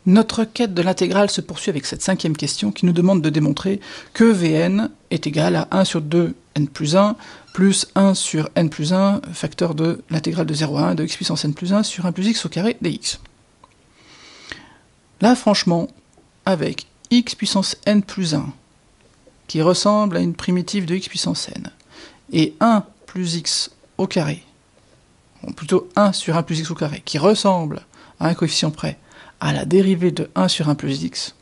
Notre quête de l'intégrale se poursuit avec cette cinquième question qui nous demande de démontrer que Vn est égal à 1 sur 2 n plus 1 plus 1 sur n plus 1, facteur de l'intégrale de 0 à 1 de x puissance n plus 1 sur 1 plus x au carré dx. Là, franchement, avec x puissance n plus 1, qui ressemble à une primitive de x puissance n, et 1 plus x au carré, ou plutôt 1 sur 1 plus x au carré, qui ressemble à un coefficient près à la dérivée de 1 sur 1 plus x,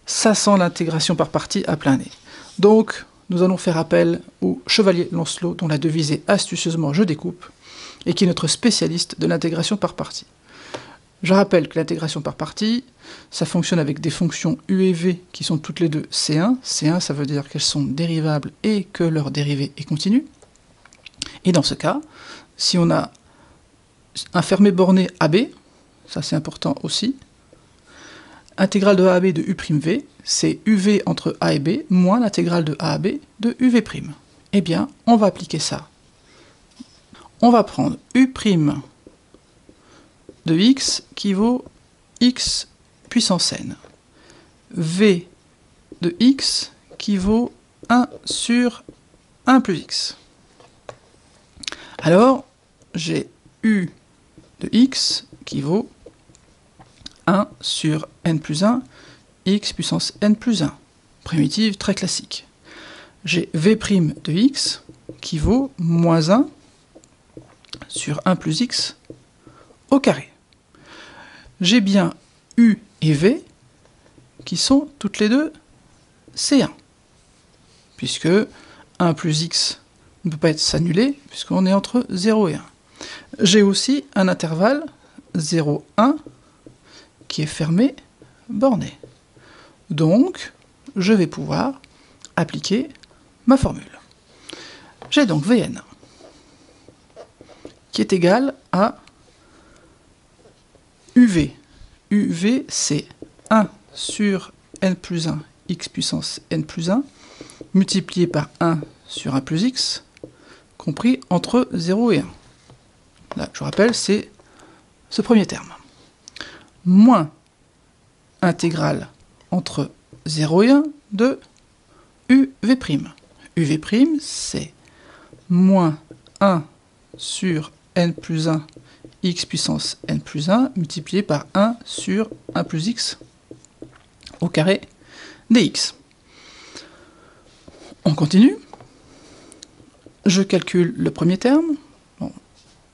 ça sent l'intégration par partie à plein nez. Donc, nous allons faire appel au chevalier Lancelot, dont la devise est astucieusement « je découpe », et qui est notre spécialiste de l'intégration par partie. Je rappelle que l'intégration par partie, ça fonctionne avec des fonctions u et v qui sont toutes les deux C1. C1, ça veut dire qu'elles sont dérivables et que leur dérivée est continue. Et dans ce cas, si on a un fermé borné AB, ça c'est important aussi, intégrale de A à B de u'V, c'est UV entre A et B moins l'intégrale de A à B de UV'. Eh bien, on va appliquer ça. On va prendre U' de x qui vaut x puissance n. V de x qui vaut 1 sur 1 plus x. Alors, j'ai U de x qui vaut 1 sur n plus 1, x puissance n plus 1. Primitive très classique. J'ai V' de x qui vaut moins 1 sur 1 plus x au carré. J'ai bien U et V qui sont toutes les deux C1, puisque 1 plus x ne peut pas être s'annuler, puisqu'on est entre 0 et 1. J'ai aussi un intervalle 0, 1 qui est fermé, borné. Donc, je vais pouvoir appliquer ma formule. J'ai donc Vn qui est égal à UV. UV, c'est 1 sur n plus 1, x puissance n plus 1, multiplié par 1 sur 1 plus x, compris entre 0 et 1. Là, je rappelle, c'est ce premier terme. Moins intégrale entre 0 et 1 de UV'. UV', c'est moins 1 sur n plus 1 x puissance n plus 1 multiplié par 1 sur 1 plus x au carré dx. On continue. Je calcule le premier terme. Bon,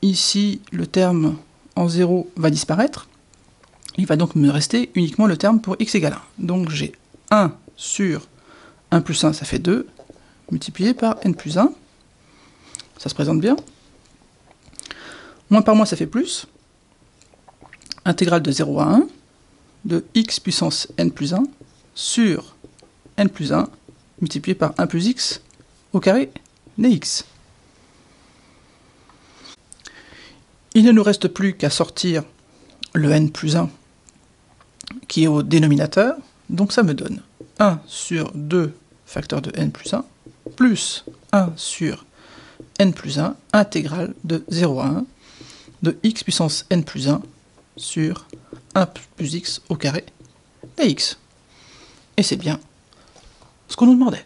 ici, le terme en 0 va disparaître. Il va donc me rester uniquement le terme pour x égale 1. Donc j'ai 1 sur 1 plus 1, ça fait 2, multiplié par n plus 1. Ça se présente bien. Moins par moins, ça fait plus. Intégrale de 0 à 1 de x puissance n plus 1 sur n plus 1 multiplié par 1 plus x au carré dx. Il ne nous reste plus qu'à sortir le n plus 1 qui est au dénominateur. Donc ça me donne 1 sur 2 facteur de n plus 1 plus 1 sur n plus 1 intégrale de 0 à 1 de x puissance n plus 1 sur 1 plus x au carré dx. Et c'est bien ce qu'on nous demandait.